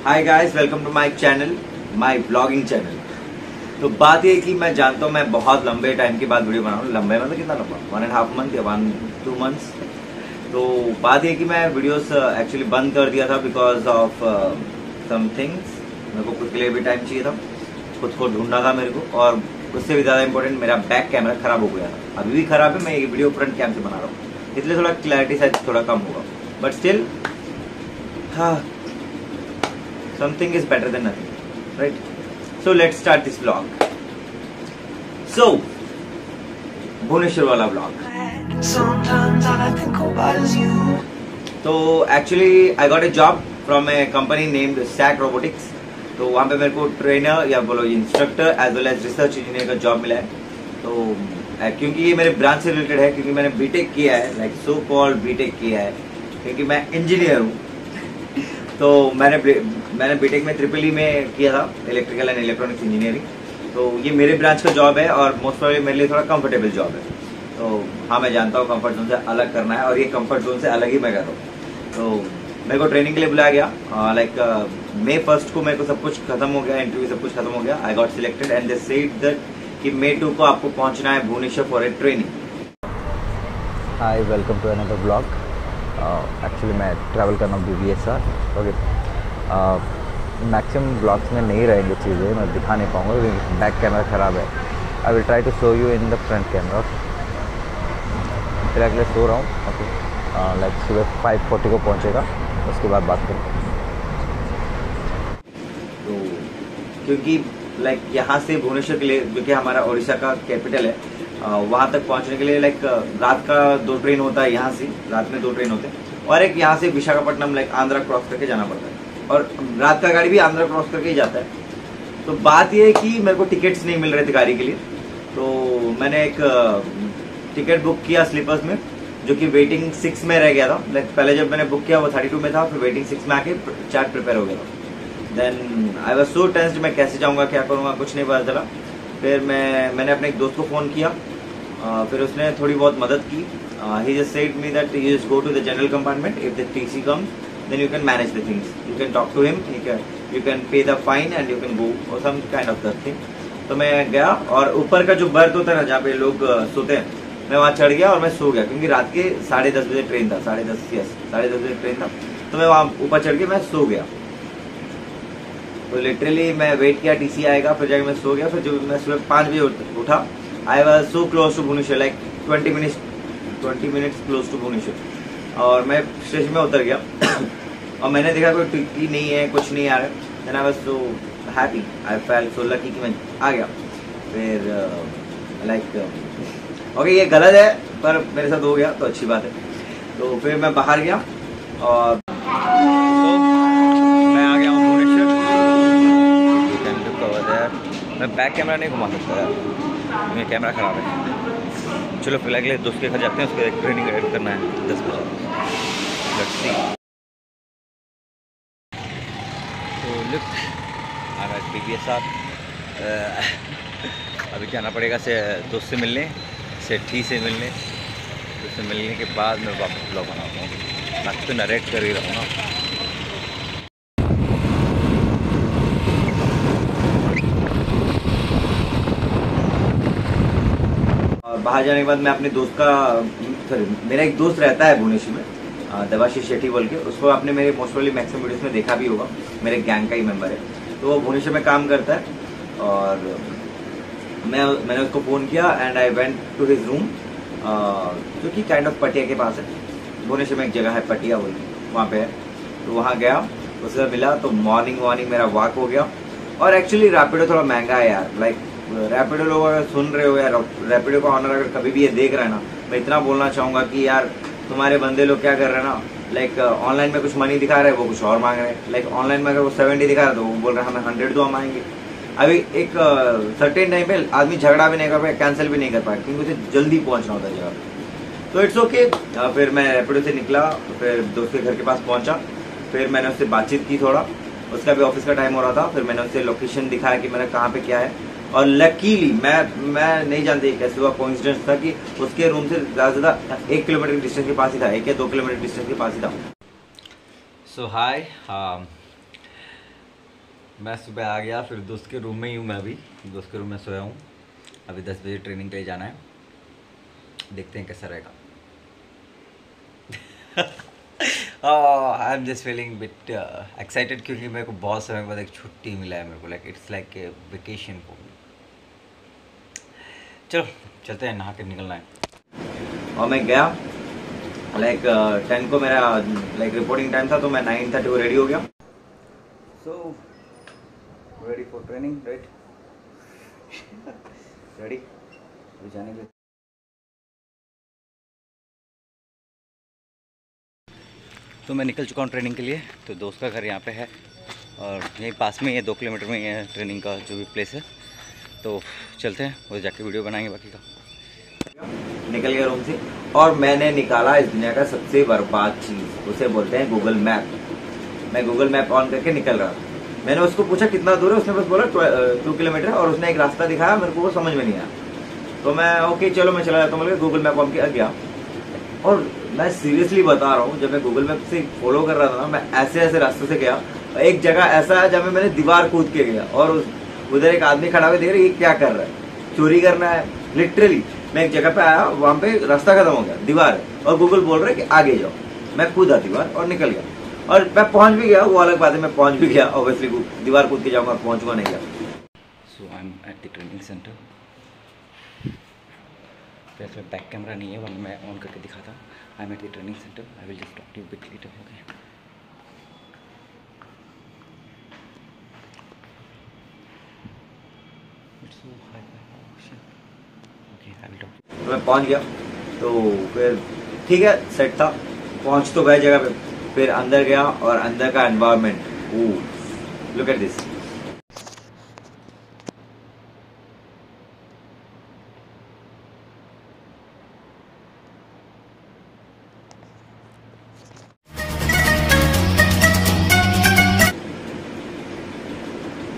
Hi guys, welcome to my channel, my vlogging channel. तो बात ये है कि मैं जानता हूँ मैं बहुत लंबे टाइम के बाद वीडियो बना रहा हूँ। लंबे मतलब कितना लंबा, 1.5 मंथ या 1-2 मंथ्स। तो बात ये है कि मैं वीडियोस एक्चुअली बंद कर दिया था बिकॉज ऑफ सम थिंग्स। मेरे को खुद के लिए भी टाइम चाहिए था, खुद को ढूंढना था मेरे को, और उससे भी ज़्यादा इंपॉर्टेंट मेरा बैक कैमरा खराब हो गया था। अभी भी खराब है, मैं ये वीडियो फ्रंट कैम से बना रहा हूँ, इसलिए थोड़ा क्लैरिटी शायद थोड़ा कम होगा, बट स्टिल हाँ, something is better than nothing, right? So let's start this vlog. So Bhubaneswar वाला vlog. Sometimes all I think about is you. तो actually I got a job from a company named SAT Robotics. तो वहाँ पे मेरे को trainer या बोलो instructor as well as research engineer का जॉब मिला है। तो क्योंकि ये मेरे ब्रांच से रिलेटेड है, क्योंकि मैंने बीटेक किया है, लाइक सो कॉल्ड बीटेक किया है, क्योंकि मैं इंजीनियर हूँ। तो मैंने बीटेक में ट्रिपल ई में किया था, इलेक्ट्रिकल एंड इलेक्ट्रॉनिक्स इंजीनियरिंग। तो ये मेरे ब्रांच का जॉब है और मोस्ट प्रोबेबली मेरे लिए थोड़ा कंफर्टेबल जॉब है। तो हाँ, मैं जानता हूँ कंफर्ट जोन से अलग करना है और ये कंफर्ट जोन से अलग ही मैं कर रहा हूँ। तो मेरे को ट्रेनिंग के लिए बुलाया गया। लाइक May 1 को मेरे को सब कुछ खत्म हो गया, इंटरव्यू सब कुछ खत्म हो गया। I got selected and they said that कि May 2 को आपको पहुंचना है Bhubaneswar for a training. Hi, welcome to another vlog. Actually मैं ट्रैवल करना हूँ BBSR। ओके, मैक्सिमम ब्लॉग्स में नहीं रहेंगे चीज़ें, मैं दिखा नहीं पाऊँगा क्योंकि बैक कैमरा ख़राब है। I will try to show you in the front camera. फिलहाल के लिए सो रहा हूँ। ओके, लाइक सुबह 5:40 को पहुँचेगा, उसके बाद बात करेंगे। तो क्योंकि लाइक यहाँ से भुवनेश्वर के लिए, जो कि हमारा उड़ीसा का कैपिटल है, वहाँ तक पहुँचने के लिए लाइक रात का 2 ट्रेन होता है। यहाँ से रात में 2 ट्रेन होते हैं और एक यहाँ से विशाखापट्टनम लाइक आंध्रा क्रॉस करके जाना पड़ता है, और रात का गाड़ी भी आंध्रा क्रॉस करके ही जाता है। तो बात यह है कि मेरे को टिकट्स नहीं मिल रहे थे गाड़ी के लिए। तो मैंने एक टिकट बुक किया स्लीपर्स में, जो कि वेटिंग 6 में रह गया था। लाइक पहले जब मैंने बुक किया वो 32 में था, फिर वेटिंग 6 में आके चार्ट प्रिपेयर हो गया था। Then I was so tensed, मैं कैसे जाऊँगा, क्या करूँगा, कुछ नहीं पता चला। फिर मैंने अपने एक दोस्त को फ़ोन किया, फिर उसने थोड़ी बहुत मदद की। He just said me that you just go to the general compartment, if the TC comes then you can manage the things, you can talk to him, you can pay the fine and you can go or some kind of that thing। तो मैं गया और ऊपर का जो birth होता है ना, जहाँ पे लोग सोते हैं, मैं वहाँ चढ़ गया और मैं सो गया, क्योंकि रात के 10:30 बजे ट्रेन था, 10:30 बजे ट्रेन था। तो मैं वहाँ ऊपर चढ़ के मैं सो गया। तो लिटरली मैं वेट किया टीसी आएगा, फिर जाके मैं सो गया। फिर जब मैं सुबह 5 बजे उठा, I was so close to Bhubaneswar, like 20 minutes close to Bhubaneswar. और मैं स्टेशन में उतर गया और मैंने देखा कोई टिकट नहीं है, कुछ नहीं आ रहा है। Then I was so happy, I felt so lucky कि मैं आ गया। फिर लाइक ओके, ये गलत है पर मेरे साथ हो गया तो अच्छी बात है। तो फिर मैं बाहर गया और तो मैं आ गया हूँ भुवनेश्वर। मैं बैक कैमरा नहीं घुमा सकता यार, मेरा कैमरा ख़राब है। चलो फिलहाल के लिए दोस्त के घर जाते हैं, उसके ट्रेनिंग एड करना है 10 बजे। Let's see. तो लुक आ रहा है BBSR। अभी जाना पड़ेगा से दोस्त से मिलने, सेठी से मिलने। उससे मिलने के बाद मैं वापस ब्लॉग बनाता हूँ, बाकी तो नरेट कर ही रहा हूँ ना। बाहर जाने के बाद मैं अपने दोस्त का, सॉरी मेरा एक दोस्त रहता है भुवनेश्वर में, देवाशीष शेट्टी बोल के। उसको आपने मेरे मोस्ट प्रोबेबली मैक्सिमम वीडियोस में देखा भी होगा, मेरे गैंग का ही मेंबर है। तो वो भुवनेश्वर में काम करता है और मैंने उसको फ़ोन किया and I went to his room, जो कि काइंड ऑफ पटिया के पास है। भुवनेश्वर में एक जगह है पटिया बोल के, वहाँ पे है। तो वहाँ गया, उससे मिला, तो मॉर्निंग मेरा वॉक हो गया। और एक्चुअली रैपिडो थोड़ा महंगा है यार, लाइक रैपिडो लोग अगर सुन रहे हो यार, रैपिडो का ऑनर अगर कभी भी ये देख रहा है ना, मैं इतना बोलना चाहूँगा कि यार तुम्हारे बंदे लोग क्या कर रहे हैं ना, लाइक ऑनलाइन में कुछ मनी दिखा रहे हैं, वो कुछ और मांग रहे हैं। लाइक ऑनलाइन में अगर वो 70 दिखा रहा है तो वो बोल रहे हैं हमें 100 दो, हम आएंगे। अभी एक सर्टेन टाइम पे आदमी झगड़ा भी नहीं कर पाया, कैंसिल भी नहीं कर पाया, क्योंकि उसे जल्दी पहुँचना होता है जगह पे। तो इट्स ओके। फिर मैं रैपिडो से निकला, फिर दोस्त के घर के पास पहुँचा। फिर मैंने उससे बातचीत की थोड़ा, उसका भी ऑफिस का टाइम हो रहा था। फिर मैंने उससे लोकेशन दिखाया कि मेरा कहाँ पे क्या है। और लकीली मैं नहीं जानती कैसे हुआ, कोइंसिडेंस था कि उसके रूम से ज़्यादा 1 किलोमीटर डिस्टेंस के पास ही था, 1 या 2 किलोमीटर डिस्टेंस के पास ही था। सो हाय, मैं सुबह आ गया, फिर दोस्त के रूम में ही हूँ मैं अभी, दोस्त के रूम में सोया हूँ। अभी 10 बजे ट्रेनिंग के लिए जाना है, देखते हैं कैसा रहेगा। I am just feeling bit excited क्योंकि मेरे को बहुत समय बाद एक छुट्टी मिला है मेरे को, like it's like a vacation for me. चलो चलते हैं, नहा के निकलना है। और मैं गया लाइक 10 को मेरा लाइक रिपोर्टिंग टाइम था, तो मैं 9:30 को रेडी हो गया। So ready for training, right? Ready जाने के लिए। तो मैं निकल चुका हूँ ट्रेनिंग के लिए। तो दोस्त का घर यहाँ पे है और यहीं पास में ही है, 2 किलोमीटर में ही है ट्रेनिंग का जो भी प्लेस है। तो चलते हैं, वो जाके वीडियो बनाएंगे बाकी का। निकल गया रूम से और मैंने निकाला इस दुनिया का सबसे बर्बाद चीज़, उसे बोलते हैं गूगल मैप। मैं गूगल मैप ऑन करके निकल रहा था। मैंने उसको पूछा कितना दूर है, उसने बस बोला 2 किलोमीटर, और उसने एक रास्ता दिखाया, मेरे को वो समझ में नहीं आया। तो मैं ओके चलो मैं चला जाता हूँ, गूगल मैप ऑन किया गया। और मैं सीरियसली बता रहा हूँ, जब मैं गूगल मैप से फॉलो कर रहा था ना, मैं ऐसे ऐसे रास्ते से गया। एक जगह ऐसा है जब मैंने दीवार कूद के गया और उधर एक आदमी खड़ा हुआ, देख रहे ये क्या कर रहा है, चोरी करना है। लिटरली मैं एक जगह पे आया, वहां पे रास्ता खत्म हो गया, दीवार है, और गूगल बोल रहा है कि आगे जाओ। मैं कूदा दीवार और निकल गया, और मैं पहुंच भी गया, वो अलग बात है, मैं पहुंच भी गया। ऑब्वियसली दीवार कूद के जाऊंगा, पहुंचूंगा नहीं गया। So I am at the training centre. वैसे बैक कैमरा नहीं है, वरना मैं ऑन करके दिखाता। I am at the training centre, I will just talk to you bit later, okay? तो मैं पहुंच गया, तो फिर ठीक है, सेट था, पहुंच तो गए जगह पे। फिर अंदर गया और अंदर का एनवायरनमेंट, लुक एट दिस।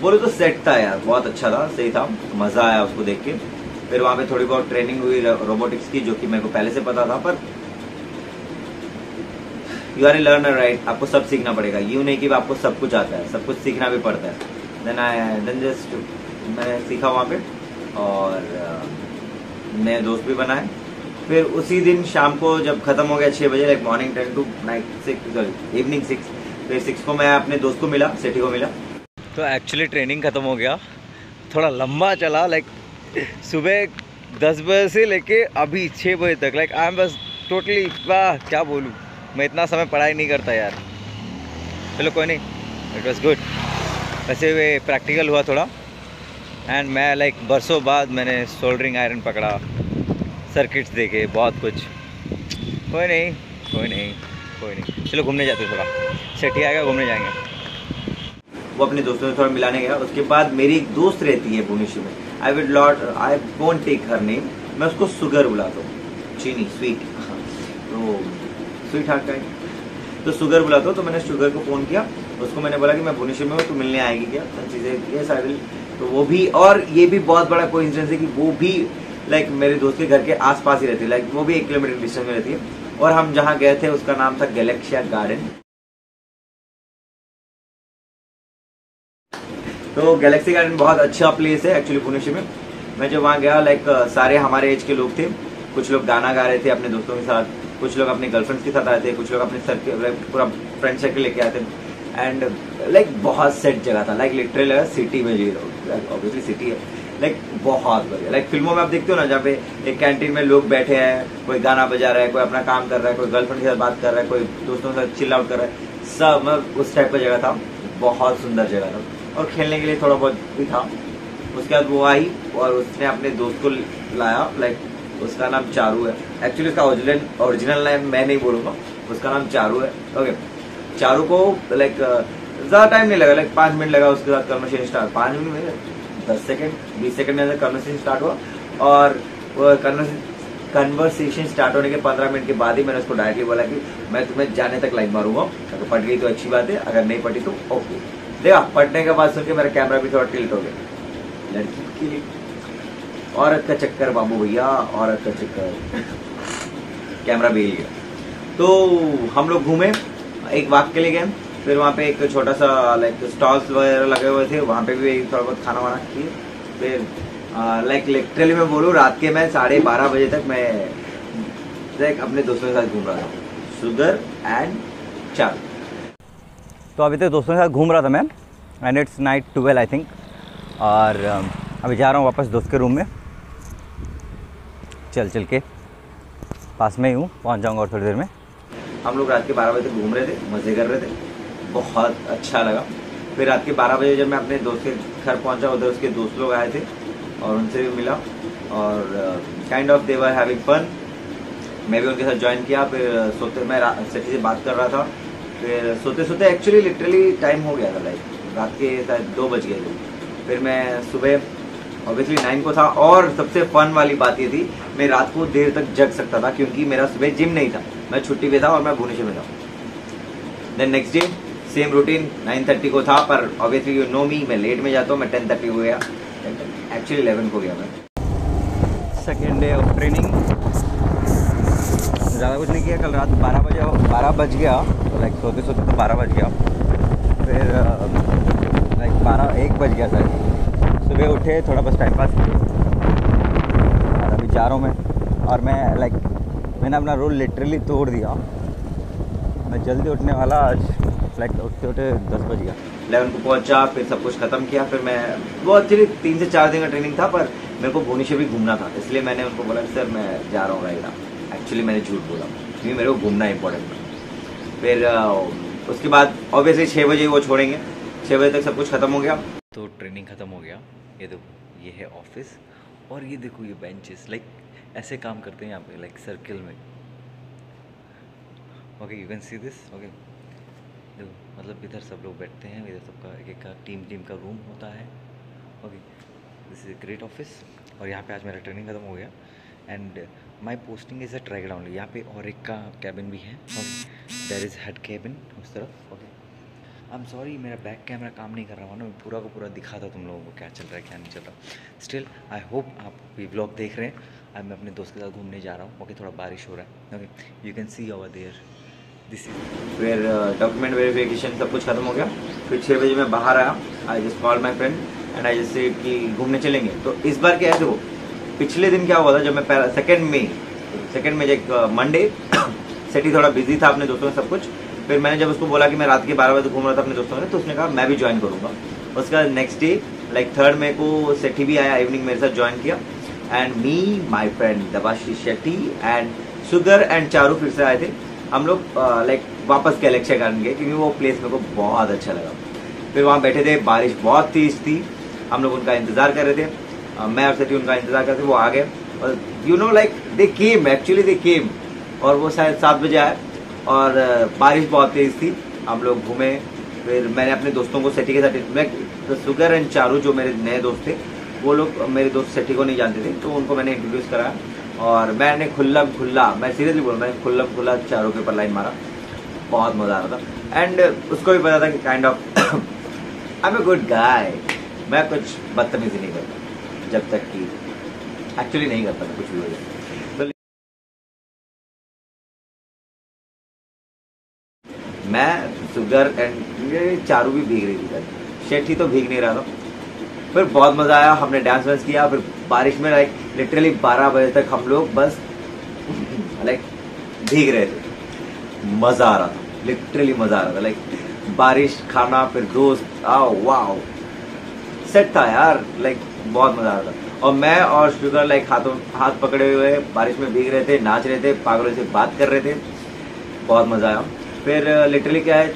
बोले तो सेट था यार, बहुत अच्छा था, सही था, मजा आया उसको देख के। फिर वहां पे थोड़ी बहुत ट्रेनिंग हुई रोबोटिक्स की, जो कि मेरे को पहले से पता था। पर you are a learner, right? आपको सब सीखना पड़ेगा, यूं नहीं कि आपको सब कुछ आता है, सब कुछ सीखना भी पड़ता है। देन जस्ट मैंने सीखा वहां पे, और नए दोस्त भी बनाए। फिर उसी दिन शाम को जब खत्म हो गया 6 बजे, like morning 10 to night 6, sorry evening 6, फिर 6 को मैं अपने दोस्त को मिला, सेठी को मिला। तो एक्चुअली ट्रेनिंग खत्म हो गया, थोड़ा लंबा चला, लाइक सुबह 10 बजे से लेके अभी 6 बजे तक, लाइक आई एम बस टोटली, वाह क्या बोलूँ, मैं इतना समय पढ़ाई नहीं करता यार। चलो कोई नहीं, इट वॉज गुड। वैसे वे प्रैक्टिकल हुआ थोड़ा, एंड मैं लाइक बरसों बाद मैंने सोल्डरिंग आयरन पकड़ा, सर्किट्स देखे, बहुत कुछ। कोई नहीं कोई नहीं कोई नहीं, चलो घूमने जाते, थोड़ा सेठी आएगा, घूमने जाएंगे। वो अपने दोस्तों से थोड़ा मिलाने गया। उसके बाद मेरी एक दोस्त रहती है भुवनेश्वर में, I won't take her name, मैं उसको सुगर बुलाता हूँ, चीनी, स्वीट, तो स्वीट हार्ट का है, तो सुगर बुलाता हूँ। तो मैंने शुगर को फ़ोन किया, उसको मैंने बोला कि मैं भुवनेश्वर में हूँ, तो मिलने आएगी क्या, चीज़ें ये सारी। तो वो भी, और ये भी बहुत बड़ा कोइंसिडेंस है कि वो भी लाइक मेरे दोस्त के घर के आसपास ही रहती है, लाइक वो भी 1 किलोमीटर डिस्टेंस में रहती है। और हम जहाँ गए थे उसका नाम था गैलेक्सिया गार्डन। तो गैलेक्सी गार्डन बहुत अच्छा प्लेस है एक्चुअली भुवनेश्वर में। मैं जब वहाँ गया, लाइक सारे हमारे एज के लोग थे, कुछ लोग गाना गा रहे थे अपने दोस्तों के साथ, कुछ लोग अपने गर्लफ्रेंड्स के साथ आए थे, कुछ लोग अपने सर्कल, पूरा फ्रेंड सर्कल लेके आए थे। एंड लाइक बहुत सेट जगह था, लाइक लिटरल सिटी में, ऑब्वियसली सिटी है, लाइक बहुत बढ़िया। लाइक फिल्मों में आप देखते हो ना, जहाँ पे एक कैंटीन में लोग बैठे हैं, कोई गाना बजा रहा है, कोई अपना काम कर रहा है, कोई गर्लफ्रेंड के साथ बात कर रहा है, कोई दोस्तों के साथ चिल आउट कर रहा है, सब उस टाइप का जगह था। बहुत सुंदर जगह था, और खेलने के लिए थोड़ा बहुत भी था। उसके बाद वो आई और उसने अपने दोस्त को लाया, लाइक उसका नाम चारू है, एक्चुअली उसका ओरिजिनल नेम मैं नहीं बोलूँगा, उसका नाम चारू है, ओके। चारू को लाइक ज़्यादा टाइम नहीं लगा, लाइक 5 मिनट लगा उसके साथ कन्वर्सेशन स्टार्ट, 5 मिनट में 10 सेकेंड 20 सेकेंड में अंदर कन्वर्सेशन स्टार्ट हुआ। और कन्वर्सेशन स्टार्ट होने के 15 मिनट के बाद ही मैंने उसको डायरेक्टली बोला कि मैं तुम्हें जाने तक लाइन मारूंगा, अगर पट गई तो अच्छी बात है, अगर नहीं पटी तो ओके। देखा, पटने के बाद सुन के मेरा कैमरा भी थोड़ा टिल्ट हो गया। लड़की के लिए औरत का चक्कर बाबू भैया, औरत का चक्कर, कैमरा भी हिल गया। तो हम लोग घूमे, एक वॉक के लिए गए, फिर वहाँ पे एक छोटा सा लाइक स्टॉल्स वगैरह लगे हुए थे, वहाँ पे भी थोड़ा बहुत खाना वाना किए। फिर लाइक लिटरली मैं बोलूँ रात के मैं 12:30 बजे तक मैं लाइक अपने दोस्तों के साथ घूम रहा था, शुगर एंड चार। तो अभी तक दोस्तों के साथ घूम रहा था मैं, and it's night 12 I think, और अभी जा रहा हूँ वापस दोस्त के रूम में। चल के पास में ही हूँ, पहुँच जाऊँगा और थोड़ी देर में। हम लोग रात के 12 बजे तक घूम रहे थे, मज़े कर रहे थे, बहुत अच्छा लगा। फिर रात के 12 बजे जब मैं अपने दोस्त के घर पहुंचा, उधर उसके दोस्त लोग आए थे और उनसे भी मिला, और kind of they were having fun. मैं भी उनके साथ ज्वाइन किया। फिर सोते मैं सेठी से बात कर रहा था, फिर सोते सोते एक्चुअली लिटरली टाइम हो गया था, लाइक रात के शायद 2 बज गए थे। फिर मैं सुबह ऑब्वियसली 9 को था, और सबसे फन वाली बात ये थी, मैं रात को देर तक जग सकता था क्योंकि मेरा सुबह जिम नहीं था, मैं छुट्टी पे था और मैं भुवनेश्वर में था। Then next day same routine 9:30 को था, पर ऑब्वियसली यू नो मी, मैं लेट में जाता हूँ, मैं 10:30 को गया, एक्चुअली 11 को गया मैं। सेकेंड डे ऑफ ट्रेनिंग, ज़्यादा कुछ नहीं किया। कल रात 12 बज गया, तो लाइक सोते सोते तो 12 बज गया। फिर लाइक 1 बज गया सर। सुबह उठे, थोड़ा बस टाइम पास किए, और अभी जा रहा हूँ मैं। और मैं लाइक मैंने अपना रूल लिटरली तोड़ दिया, मैं जल्दी उठने वाला आज, लाइक उठते उठते 10 बज गया। 11 को पहुंचा, फिर सब कुछ खत्म किया। फिर मैं वो एक्चुअली 3 से 4 दिन का ट्रेनिंग था, पर मेरे को भुवनेश्वर भी घूमना था, इसलिए मैंने उनको बोला कि सर मैं जा रहा हूँ रायगढ़। एक्चुअली मैंने झूठ बोला क्योंकि मेरे को घूमना इंपॉर्टेंट था। फिर उसके बाद ऑब्वियसली 6 बजे वो छोड़ेंगे, 6 बजे तक सब कुछ खत्म हो गया। तो ट्रेनिंग खत्म हो गया। ये देखो, ये है ऑफिस, और ये देखो ये बेंचेस, लाइक ऐसे काम करते हैं यहाँ पे, लाइक सर्किल में। Okay, you can see this. Okay, देखो, मतलब इधर सब लोग बैठते हैं, इधर सबका एक का टीम का रूम होता है। Okay, this is great office. और यहाँ पे आज मेरा ट्रेनिंग खत्म हो गया, and my posting is at Raigarh only. यहाँ पे और एक का कैबिन भी है, देयर इज़ हेड कैबिन उस तरफ। ओके, आई एम सॉरी, मेरा बैक कैमरा काम नहीं कर रहा था ना, मैं पूरा का पूरा दिखा था तुम लोगों को क्या चल रहा है क्या नहीं चल रहा। स्टिल आई होप आप ये व्लॉग देख रहे हैं। अब मैं अपने दोस्त के साथ घूमने जा रहा हूँ। ओके, थोड़ा बारिश हो रहा है। Okay, you can see over there this is. फिर डॉक्यूमेंट वेरिफिकेशन सब कुछ खत्म हो गया। फिर 6 बजे मैं बाहर आया। I just call my friend and I just said कि घूमने चलेंगे। तो इस बार क्या है, देखो पिछले दिन क्या हुआ था, जब मैं सेकेंड में एक मंडे सेटी थोड़ा बिजी था अपने दोस्तों में सब कुछ। फिर मैंने जब उसको बोला कि मैं रात के 12 बजे घूम रहा था अपने दोस्तों में, तो उसने कहा मैं भी ज्वाइन करूंगा। उसका नेक्स्ट डे लाइक 3rd मई को सेठी भी आया, इवनिंग मेरे साथ ज्वाइन किया, and me my friend Debashish Shetty and Sugar and Charu फिर से आए थे। हम लोग लाइक वापस गैलेक्सी गार्डन गए क्योंकि वो प्लेस मेरे को बहुत अच्छा लगा। फिर वहाँ बैठे थे, बारिश बहुत तेज थी, हम लोग उनका इंतजार कर रहे थे, मैं और सेठी उनका इंतजार करते, वो आ गए, और यू नो लाइक दे केम, और वो शायद 7 बजे आए, और बारिश बहुत तेज थी। हम लोग घूमे। फिर मैंने अपने दोस्तों को सेठी के साथ, शुगर एंड चारू जो मेरे नए दोस्त थे, वो लोग मेरे दोस्त सेठी को नहीं जानते थे, तो उनको मैंने इंट्रोड्यूस कराया, और मैंने खुल्ला मैं सीरियसली बोल, मैंने खुल्ला चारों के ऊपर लाइन मारा, बहुत मजा आ रहा था। एंड उसको भी पता था कि kind of I am a good guy, मैं कुछ बदतमीजी नहीं करता, जब तक कि एक्चुअली नहीं करता मैं कुछ भी हो जाए। मैं शुगर एंड चारू भी भीग रही थी, शेठी तो भीग नहीं रहा था। फिर बहुत मजा आया, हमने डांस वांस किया। फिर बारिश में लाइक लिटरली 12 बजे तक हम लोग बस लाइक भीग रहे थे, मजा आ रहा था, लिटरली मजा आ रहा था। लाइक बारिश, खाना, फिर दोस्त, आओ वाओ, सेट था यार, लाइक बहुत मजा आ रहा था। और मैं और शुगर लाइक हाथ पकड़े हुए बारिश में भीग रहे थे, नाच रहे थे, पागलों से बात कर रहे थे, बहुत मजा आया। फिर लिटरली क्या है,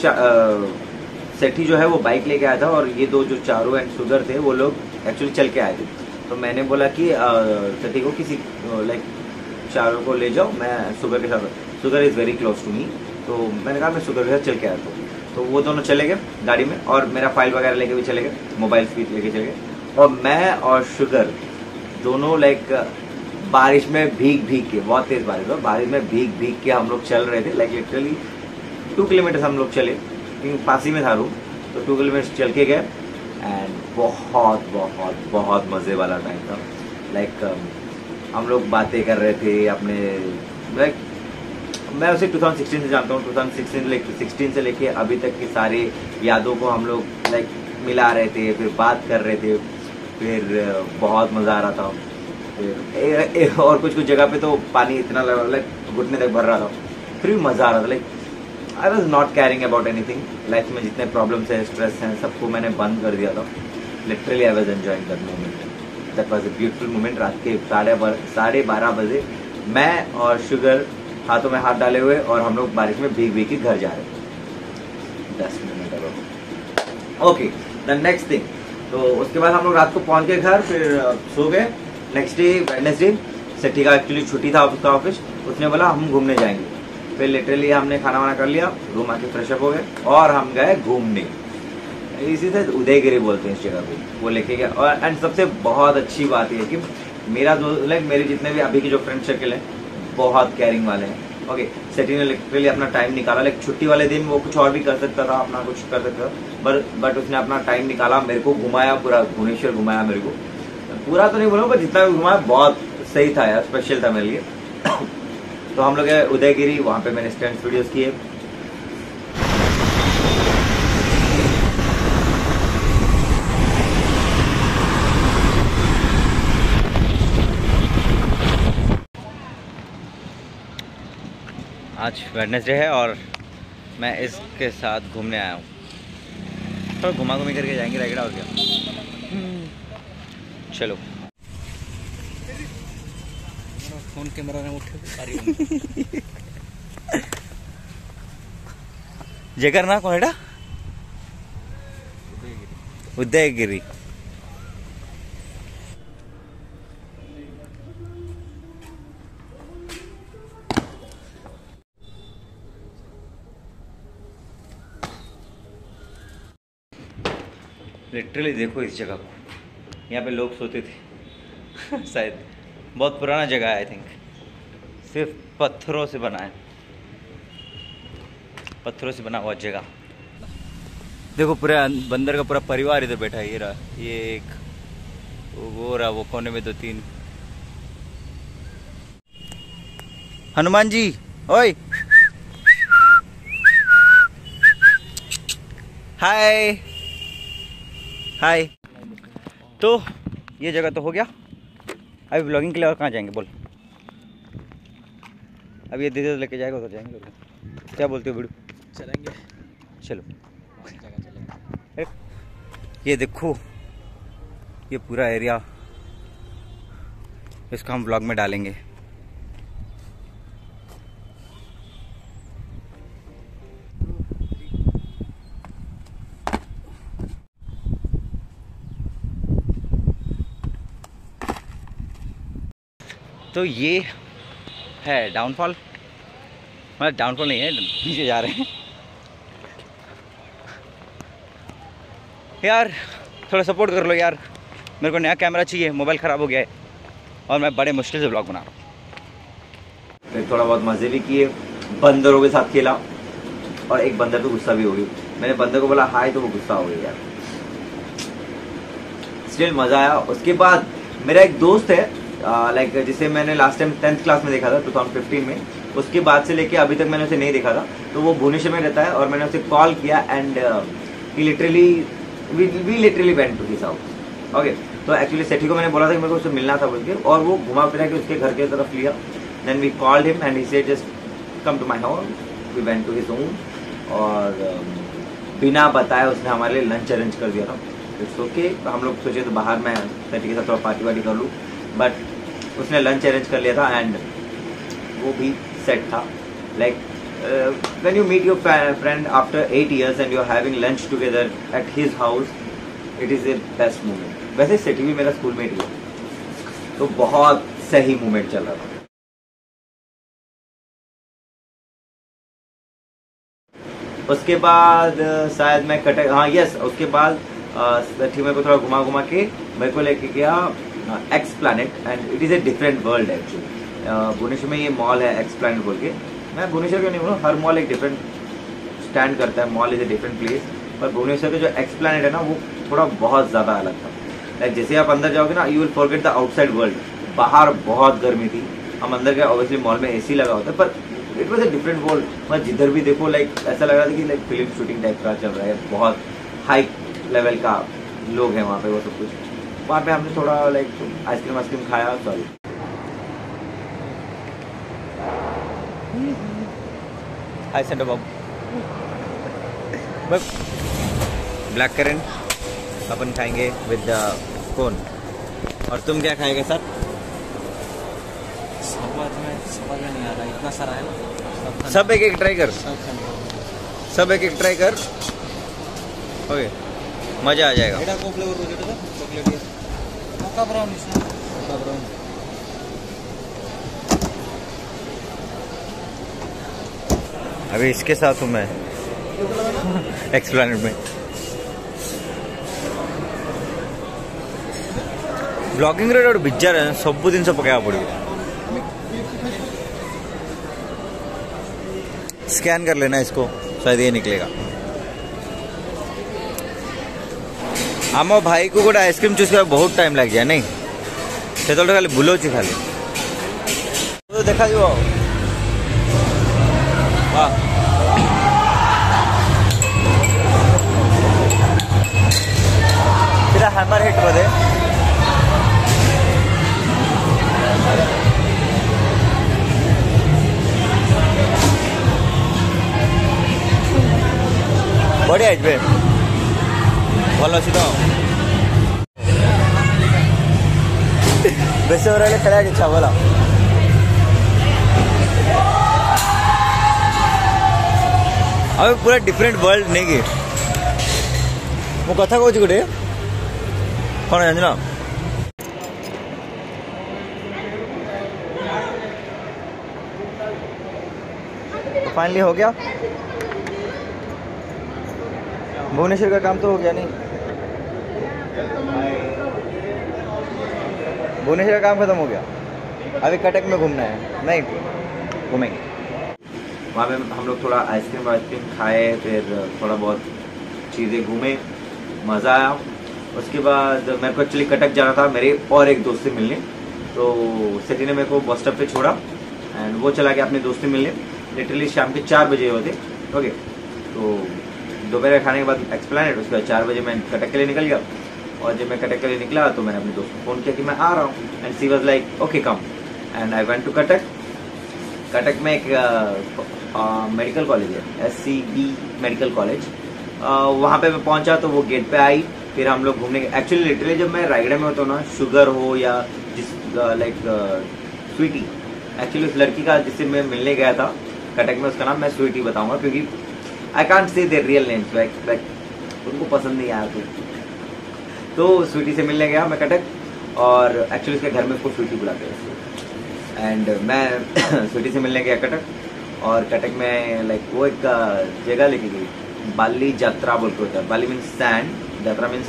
सेठी जो है वो बाइक लेके आया था, और ये दो जो चारू एंड शुगर थे वो लोग एक्चुअली चल के आए थे। तो मैंने बोला कि सेठी को किसी लाइक चारू को ले जाओ, मैं शुगर के साथ, Sugar is very close to me, तो मैंने कहा मैं शुगर के साथ चल के आया था। तो वो दोनों चले गए गाड़ी में, और मेरा फाइल वगैरह लेके भी चले गए, मोबाइल भी लेके चले गए, और मैं और शुगर दोनों लाइक बारिश में भीग के, बहुत तेज बारिश था, बारिश में भीग के हम लोग चल रहे थे। लाइक लिटरली 2 किलोमीटर हम लोग चले, क्योंकि पास ही में था रूम, तो 2 किलोमीटर चल के गए। एंड बहुत बहुत बहुत मज़े वाला टाइम था। लाइक हम लोग बातें कर रहे थे अपने, लाइक मैं उसे 2016 से जानता हूँ। 2016 से लेके अभी तक की सारी यादों को हम लोग लाइक मिला रहे थे, फिर बात कर रहे थे, फिर बहुत मज़ा आ रहा था। फिर और कुछ जगह पे तो पानी इतना लाइक घुटने तक भर रहा था, फिर भी मज़ा आ रहा था। Like I was not carrying about anything. Life में जितने प्रॉब्लम्स हैं, स्ट्रेस हैं, सबको मैंने बंद कर दिया था। Literally I was enjoying that moment. That was a beautiful moment. रात के 12:30 बजे मैं और शुगर हाथों में हाथ डाले हुए और हम लोग बारिश में भीग के घर जा रहे थे। 10 मिनट अगर ओके द नेक्स्ट थिंग। तो उसके बाद हम लोग रात को पहुंच गए घर, फिर सो गए। नेक्स्ट डे वेडनेसडे सेठी का एक्चुअली छुट्टी था उसका ऑफिस। उसने बोला हम घूमने जाएंगे। फिर लिटरली हमने खाना वाना कर लिया, रूम आके फ्रेशअप हो गए और हम गए घूमने। इसी से उदयगिरी बोलते हैं इस जगह को, वो लेके गया। और एंड सबसे बहुत अच्छी बात यह कि मेरा लाइक मेरे जितने भी अभी के जो फ्रेंड सर्कल हैं बहुत केयरिंग वाले हैं। ओके सेठी ने लिटरली अपना टाइम निकाला। लाइक छुट्टी वाले दिन वो कुछ और भी कर सकता था, अपना कुछ कर सकता था, बट उसने अपना टाइम निकाला, मेरे को घुमाया, पूरा भुवनेश्वर घुमाया। मेरे को पूरा तो नहीं बोलूँ पर जितना भी घुमाया बहुत सही था यार, स्पेशल था मेरे लिए। तो हम लोग गए उदयगिरी, वहाँ पे मैंने स्टैंड वीडियोस किए। आज वेडनेसडे है और मैं इसके साथ घूमने आया हूँ। थोड़ा घुमा घूमी करके जाएंगे रायगढ़, और क्या। चलो फोन कैमरा ने उठे जगह ना कौन एटा उदयगिरी। लिटरली देखो इस जगह को, यहाँ पे लोग सोते थे शायद। बहुत पुराना जगह है, आई थिंक सिर्फ पत्थरों से बना है, पत्थरों से बना हुआ जगह। देखो पूरा बंदर का पूरा परिवार इधर बैठा है। ये रहा, ये एक वो रहा, वो कोने में 2-3 हनुमान जी। ओए हाय हाय। तो ये जगह तो हो गया। अभी ब्लॉगिंग के लिए और कहाँ जाएंगे बोल? अब ये दीदी लेके जाएगा उधर जाएंगे। क्या बोलते हो बिड़ू? चलेंगे, चलो। ये देखो ये पूरा एरिया, इसका हम ब्लॉग में डालेंगे। तो ये है डाउनफॉल, मतलब डाउनफॉल नहीं है, नीचे जा रहे हैं यार। थोड़ा सपोर्ट कर लो यार, मेरे को नया कैमरा चाहिए, मोबाइल ख़राब हो गया है और मैं बड़े मुश्किल से ब्लॉग बना रहा हूँ। फिर थोड़ा बहुत मज़े भी किए, बंदरों के साथ खेला और एक बंदर तो गुस्सा भी हो गई। मैंने बंदर को बोला हाय तो वो गुस्सा हो गया यार। स्टिल मज़ा आया। उसके बाद मेरा एक दोस्त है लाइक जिसे मैंने लास्ट टाइम 10th क्लास में देखा था 2015 में। उसके बाद से लेके अभी तक मैंने उसे नहीं देखा था। तो वो भुवनेश्वर में रहता है और मैंने उसे कॉल किया and he literally went to his house. Okay तो एक्चुअली सेठी को मैंने बोला था कि मेरे को उससे मिलना था बोल के, और वो घुमा फिरा के उसके घर के तरफ लिया। Then we called him and he said just come to my house. We went to his home और बिना बताए उसने हमारे लिए लंच अरेंज कर दिया था। It's okay. हम लोग सोचे तो बाहर मैं सेठी के साथ थोड़ा पार्टी वार्टी कर लूँ, बट उसने लंच अरेंज कर लिया था एंड वो भी सेट था। Like when you meet your friend after 8 years and you're having lunch together at his house, it is a best moment. वैसे सेठी भी मेरा स्कूलमेट ही है, तो बहुत सही मोमेंट चल रहा था। उसके बाद शायद मैं कटक, हाँ यस, उसके बाद सेठी मेरे को थोड़ा घुमा के मेरे को लेके गया Esplanade and it is a different world actually. Bhubaneswar में ये मॉल है एक्स प्लैनेट बोल के। मैं भुवनेश्वर क्यों नहीं बोलूँ, हर मॉल एक डिफरेंट स्टैंड करता है, mall is a different place. पर भुवनेश्वर का जो एक्स प्लैनेट है ना वो थोड़ा बहुत ज़्यादा अलग था। लाइक जैसे आप अंदर जाओगे ना, you will forget the outside world. बाहर बहुत गर्मी थी, हम अंदर गए, ऑब्वियसली मॉल में एसी लगा होता है, पर it was a different world. मैं जिधर भी देखो लाइक ऐसा लग रहा था कि लाइक फिल्म शूटिंग टाइप का चल रहा है, बहुत हाई लेवल का लोग हैं वहाँ पे, वो सब कुछ। वहाँ पे हमने थोड़ा लाइक आइसक्रीम खाया, sorry hi centre Bob. Black currant अपन खाएंगे विद कोन। और तुम क्या खाएंगे सर? समझ में नहीं आ रहा, इतना सारा है ना। सब एक एक ट्राई कर, सब एक एक ट्राई कर, ओके मजा आ जाएगा। एटा को फ्लेवर हो जेटा चॉकलेट मोका ब्राउन इसमें मोका ब्राउन। अभी इसके साथ हूँ मैं एक्सप्लेनेट में। ब्लॉगिंग रे और बिजार सब दिन से पकाया पड़ेगा। स्कैन कर लेना इसको, शायद ये निकलेगा। आम भाई को गोटे आइसक्रीम चूज कर बहुत टाइम लग जाए नहीं से खाली बुलाऊँ खाली तो देखा सीधा हैमर हिट बोधे बढ़िया है भल अच्छी तो बेस खेला इच्छा बोला अबे पूरा डिफरेंट वर्ल्ड नहीं कि मु कथा कहूँ गोटे कौन जान ना फाइनली हो गया भुवनेश्वर का काम तो हो गया नहीं भुवनेश्वर का काम खत्म हो गया अभी कटक में घूमना है नहीं घूमेंगे वहाँ पे हम लोग थोड़ा आइसक्रीम खाए फिर थोड़ा बहुत चीज़ें घूमे मज़ा आया उसके बाद मेरे को एक्चुअली कटक जाना था मेरे और एक दोस्त से मिलने तो सिटी ने मेरे को बस स्टॉप पे छोड़ा एंड वो चला गया अपने दोस्त से मिलने लिटरली शाम के 4 बजे होते ओके तो दोपहर खाने के बाद एक्सप्लेनेड उसके बाद 4 बजे मैं कटक के लिए निकल गया और जब मैं कटक के लिए निकला तो मैंने अपने दोस्त को फ़ोन किया कि मैं आ रहा हूँ and she was like okay come and I went to Cuttack में एक मेडिकल कॉलेज है SCB मेडिकल कॉलेज वहाँ पे मैं पहुँचा तो वो गेट पे आई फिर हम लोग घूमने एक्चुअली लिटरली जब मैं रायगढ़ में होता हूँ ना शुगर हो या जिस लाइक स्वीटी एक्चुअली उस लड़की का जिससे मैं मिलने गया था कटक में उसका नाम मैं स्वीटी बताऊंगा क्योंकि I can't say there real names like उनको पसंद नहीं आया तो स्वीटी से मिलने गया मैं कटक और एक्चुअली उसके घर में उसको स्वीटी बुलाते हैं एंड मैं स्वीटी से मिलने गया कटक और कटक में लाइक वो एक जगह लेके गई बाली यात्रा बोल के होता है Bali means sand Yatra means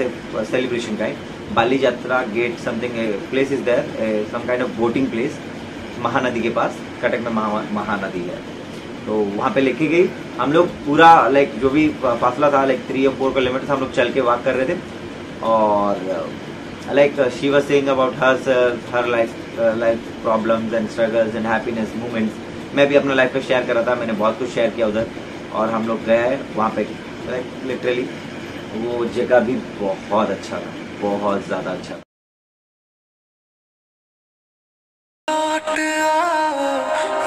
celebration का है Bali Yatra get something place is there some kind of boating place Mahanadi के पास कटक में महानदी है तो वहाँ पे लेके गई हम लोग पूरा लाइक जो भी फासला था लाइक 3 और 4 किलोमीटर हम लोग चल के वॉक कर रहे थे और like she was saying about her life problems and struggles and happiness moments मैं भी अपना लाइफ पे शेयर कर रहा था मैंने बहुत कुछ शेयर किया उधर और हम लोग गए वहाँ पे लाइक लिटरली वो जगह भी बहुत अच्छा था बहुत ज़्यादा अच्छा था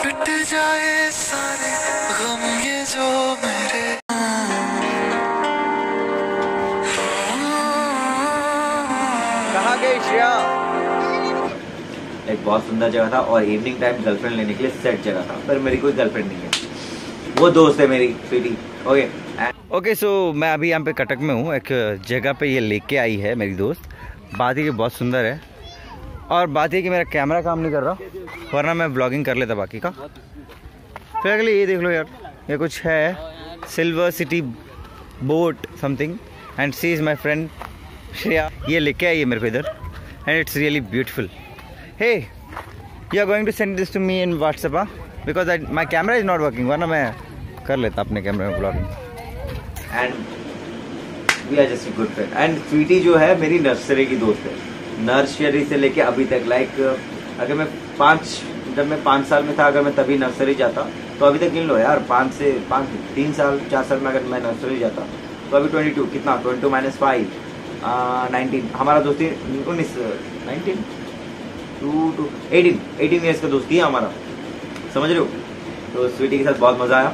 मिट जाए सारे गम ये जो मेरे कहाँ गई श्रेया एक बहुत सुंदर जगह था और इवनिंग टाइम गर्लफ्रेंड लेने के लिए सेट जगह था पर मेरी कोई गर्लफ्रेंड नहीं है वो दोस्त है मेरी स्वीटी ओके सो मैं अभी यहाँ पे कटक में हूँ एक जगह पे ये लेके आई है मेरी दोस्त बात ही कि बहुत सुंदर है और बात है कि मेरा कैमरा काम नहीं कर रहा वरना मैं ब्लॉगिंग कर लेता बाकी का फिर अगले ये देख लो यार ये कुछ है silver city boat something and she is my friend Shreya ये लेके आई है मेरे को इधर and it's really beautiful hey you are going to send this to me in WhatsApp because my camera is not working वरना मैं कर लेता अपने कैमरे में vlogging and we are just a good friend and Sweety जो है मेरी नर्सरी की दोस्त है नर्सरी से लेके अभी तक लाइक अगर मैं जब मैं 5 साल में था अगर मैं तभी नर्सरी जाता तो अभी तक गिन लो यार, 3 साल 4 साल में अगर मैं नर्सरी जाता तो अभी 22 कितना 22 माइनस 5 19, हमारा दोस्ती 18 ईयर्स का दोस्ती है हमारा, समझ रहे हो। तो स्वीटी के साथ बहुत मजा आया।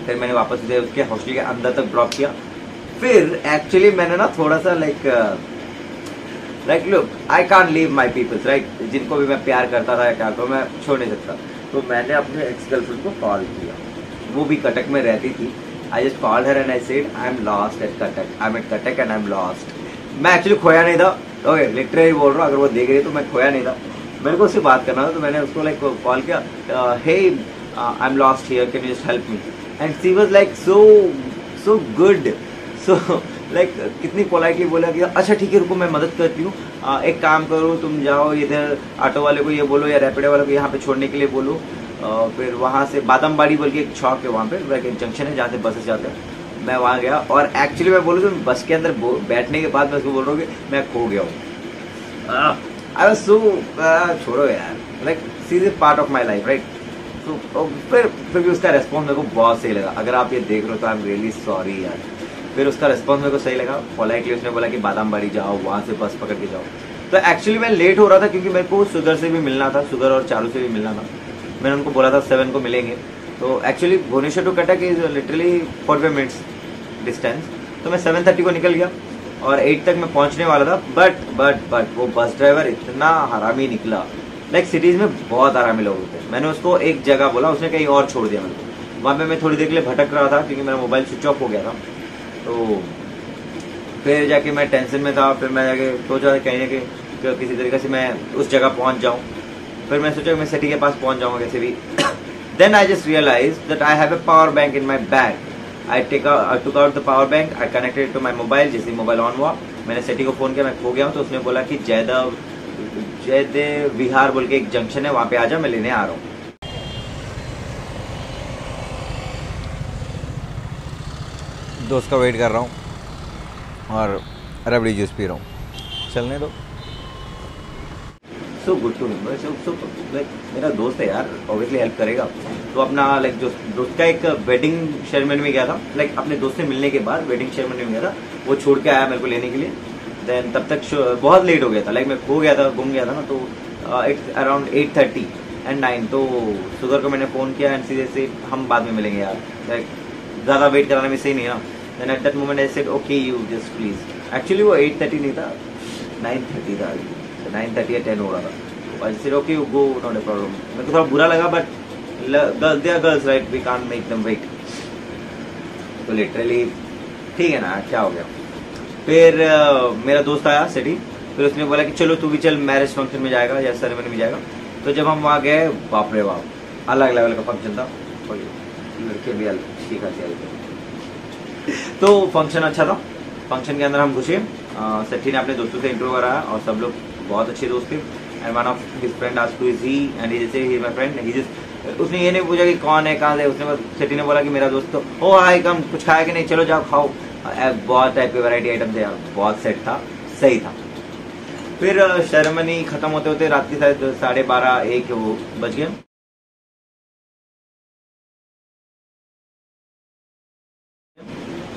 फिर मैंने वापस उसे उसके हॉस्टल के अंदर तक ड्रॉप किया। फिर एक्चुअली मैंने ना थोड़ा सा like look I can't leave my peoples right, जिनको भी मैं प्यार करता था या क्या तो मैं छोड़ नहीं सकता। तो मैंने अपने एक्स गर्लफ्रेंड को कॉल किया, वो भी कटक में रहती थी। I just called her and I said I am lost at Cuttack, I am at Cuttack and I am lost. मैं एक्चुअली खोया नहीं था, ओके लिटरली बोल रहा हूँ, अगर वो देख रही तो मैं खोया नहीं था, मेरे को उससे बात करना था। तो मैंने उसको लाइक कॉल किया, hey I am lost here, can you just help me. And she was like so good, so like कितनी पोलाइटली बोला कि अच्छा ठीक है रुको मैं मदद करती हूँ, एक काम करो तुम जाओ इधर ऑटो वाले को ये बोलो या रैपिडो वाले को यहाँ पे छोड़ने के लिए बोलो, फिर वहाँ से बादामबाड़ी बोल के एक चौक है वहाँ पे, एक जंक्शन है जहाँ से बसेस जाते हैं। मैं वहाँ गया और एक्चुअली मैं बोलूँ तो बस के अंदर बैठने के बाद मैं उसको बोल रहा हूँ कि मैं खो गया हूँ। आई वाज सो छोड़ो यार, like she is a part of my life right. तो फिर भी उसका रेस्पॉन्स मेरे को बहुत सही लगा। अगर आप ये देख रहे हो तो आई एम रियली सॉरी यार। फिर उसका रिस्पॉन्स मेरे को सही लगा, पोलाइटली उसने बोला कि बादामबाड़ी जाओ, वहाँ से बस पकड़ के जाओ। तो एक्चुअली मैं लेट हो रहा था क्योंकि मेरे को सुगर से भी मिलना था, सुगर और चारू से भी मिलना था। मैंने उनको बोला था 7 को मिलेंगे। तो actually Bhubaneswar to Cuttack is literally 45 minutes distance. तो मैं 7:30 को निकल गया और 8 तक मैं पहुँचने वाला था। बट वो बस ड्राइवर इतना हरामी निकला, लाइक सिटीज़ में बहुत हरामी लोग होते हैं। मैंने उसको एक जगह बोला, उसने कहीं और छोड़ दिया मेरे को। वहाँ पे मैं थोड़ी देर के लिए भटक रहा था क्योंकि मेरा मोबाइल स्विच ऑफ हो गया था। तो फिर जाके मैं टेंशन में था। फिर मैं जाके सोचा कहीं ना कहीं किसी तरीके से मैं उस जगह पहुंच जाऊं। फिर मैं सोचा मैं सिटी के पास पहुंच जाऊंगा कैसे भी। Then I just realize that I have a power bank in my bag. I took out the power bank, I connected to my mobile. जैसे मोबाइल ऑन हुआ मैंने सिटी को फोन किया, मैं खो गया हूँ। तो उसने बोला कि जयदेव विहार बोल के एक जंक्शन है, वहां पे आ जा, मैं लेने आ रहा हूँ। दोस्त का वेट कर रहा हूँ और रबड़ी जूस पी रहा हूँ, चलने दो। So good to me, like मेरा दोस्त है यार, ऑब्वियसली हेल्प करेगा। तो अपना लाइक जो दोस्त का एक वेडिंग सेरेमनी में गया था, लाइक अपने दोस्त से मिलने के बाद वेडिंग सेरेमनी में गया था, वो छोड़ के आया मेरे को लेने के लिए। देन तब तक बहुत लेट हो गया था, लाइक मैं खो गया था, गुम गया था ना। तो इट्स अराउंड 8:30 एंड 9। तो सुगर को मैंने फ़ोन किया एंड सीधे से हम बाद में मिलेंगे यार, लाइक ज़्यादा वेट कराने में सही नहीं ना। Then at that moment I said okay you just please. Actually वो 8:30 नहीं था, 9:30 था, 9:30 या 10 हो रहा था। I said okay you go, not a problem. मेरे को थोड़ा बुरा लगा but they are girls right, we can't make them wait. तो लिटरली ठीक है ना, क्या हो गया। फिर मेरा दोस्त आया सिटी, फिर उसने बोला कि चलो तू भी चल, मैरिज फंक्शन में जाएगा या सेरेमनी में जाएगा। तो जब हम वहाँ गए, बाप रे बाप, अलग लेवल का फंक्शन था। लड़के भी ठीक है। तो फंक्शन अच्छा था। फंक्शन के अंदर हम घुसे, सच्ची ने अपने दोस्तों से इंटरव्यू कराया और सब लोग बहुत अच्छे दोस्त थे। And one of his friend asked who is he and he जैसे ही माय फ्रेंड, ही जस्ट, उसने ये नहीं पूछा कि कौन है कहाँ से, उसने बस सच्ची ने बोला कि मेरा दोस्त। तो ओ हाय कम, कुछ खाया कि नहीं, चलो जाओ खाओ। बहुत टाइप के वैरायटी आइटम थे यार, बहुत सेट था, सही था। फिर सेरेमनी खत्म होते होते रात की शायद 12:30-1 वो बज गए।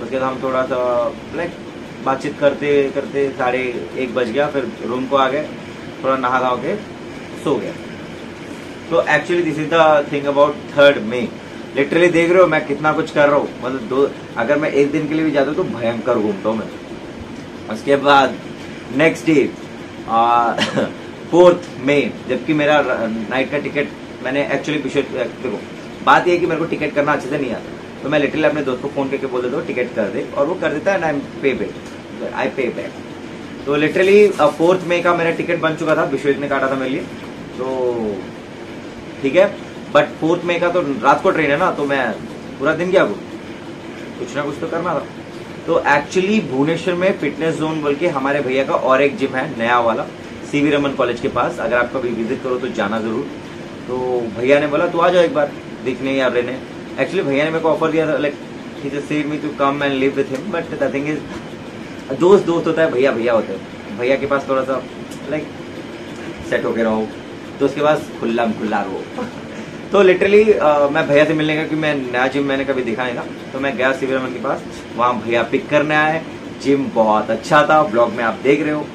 उसके बाद हम थोड़ा सा लाइक बातचीत करते करते 1:30 बज गया। फिर रूम को आ गए, थोड़ा नहा धा के सो गया। तो actually this is the thing about 3rd May. Literally देख रहे हो मैं कितना कुछ कर रहा हूँ, मतलब अगर मैं एक दिन के लिए भी जाता हूँ तो भयंकर घूमता हूँ मैं। उसके बाद नेक्स्ट डे 4th मई, जबकि मेरा नाइट का टिकट मैंने एक्चुअली देखो बात यह है कि मेरे को टिकट करना अच्छे से नहीं आता। तो मैं लिटरली अपने दोस्त को फोन करके बोल देता हूँ टिकट कर दे, और वो कर देता है, आई पे बैक। तो लिटरली 4th मई का मेरा टिकट बन चुका था, विश्वेक ने काटा था मेरे लिए। तो ठीक है, बट 4th मई का तो रात को ट्रेन है ना, तो मैं पूरा दिन क्या करूँ, कुछ ना कुछ तो करना था। तो एक्चुअली भुवनेश्वर में फिटनेस जोन बोल के हमारे भैया का और एक जिम है नया वाला, CV रमन कॉलेज के पास। अगर आप कभी विजिट करो तो जाना जरूर। तो भैया ने बोला तू आ जाओ एक बार दिखने या रहने। एक्चुअली भैया ने मेरे को ऑफर दिया था, like he just said me to come and live with him, but the thing is दोस्त होता है, भैया होते हैं। भैया के पास थोड़ा सा लाइक सेट होके रहो, तो उसके पास खुला रहो। तो लिटरली मैं भैया से मिलने का, क्योंकि मैं नया जिम मैंने कभी देखा नहीं था, तो मैं गया सीवी रमन के पास, वहाँ भैया पिक करने आए। जिम बहुत अच्छा था, ब्लॉग में आप देख रहे हो।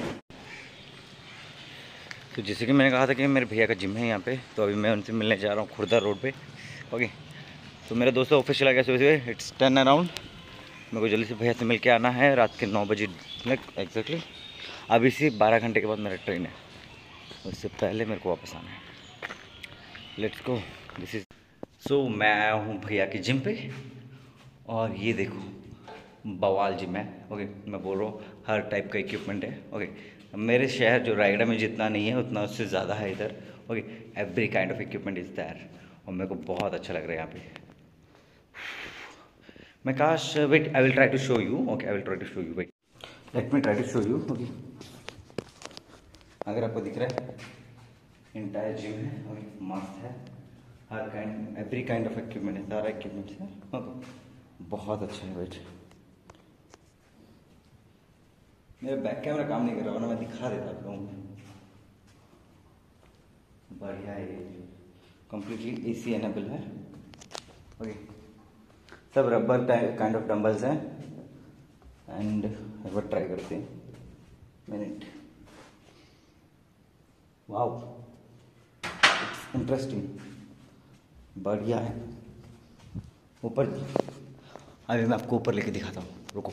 तो जैसे कि मैंने कहा था कि मेरे भैया का जिम है यहाँ पे, तो अभी मैं उनसे मिलने जा रहा हूँ खुर्दा रोड पे। ओके, तो मेरा दोस्त ऑफिस चला गया सुबह, इट्स 10 अराउंड। मेरे को जल्दी से भैया से मिल के आना है रात के 9 बजे एग्जैक्टली। अभी से 12 घंटे के बाद मेरा ट्रेन है, उससे पहले मेरे को वापस आना है। Let's go. This is so मैं आया हूँ भैया के जिम पे, और ये देखो बवाल जिम है। ओके, मैं बोल रहा हूँ हर टाइप का इक्विपमेंट है। ओके, मेरे शहर जो रायगढ़ में जितना नहीं है उतना उससे ज़्यादा है इधर। Okay, every kind of equipment is there, और मेरे को बहुत अच्छा लग रहा है यहाँ पे। मैं काश, wait, I will try to show you. Okay, I will try to show you, wait, let me try to show you. Okay, अगर आपको दिख रहा है इंटायर जिम है, ओके, मस्त है। हर kind, every kind of equipment है, सारा इक्विपमेंट है। ओके, बहुत अच्छा है। वेट, मेरा बैक कैमरा काम नहीं कर रहा, वरना मैं दिखा देता आप लोगों को। बढ़िया है, कंप्लीटली एसी एनेबल है। ओके, सब रबर काइंड ऑफ डंबल्स हैं। एंड एक बार ट्राई करते हैं, मिनट। वाओ, इट्स इंटरेस्टिंग, बढ़िया है। ऊपर, अभी मैं आपको ऊपर लेके दिखाता हूँ, रुको।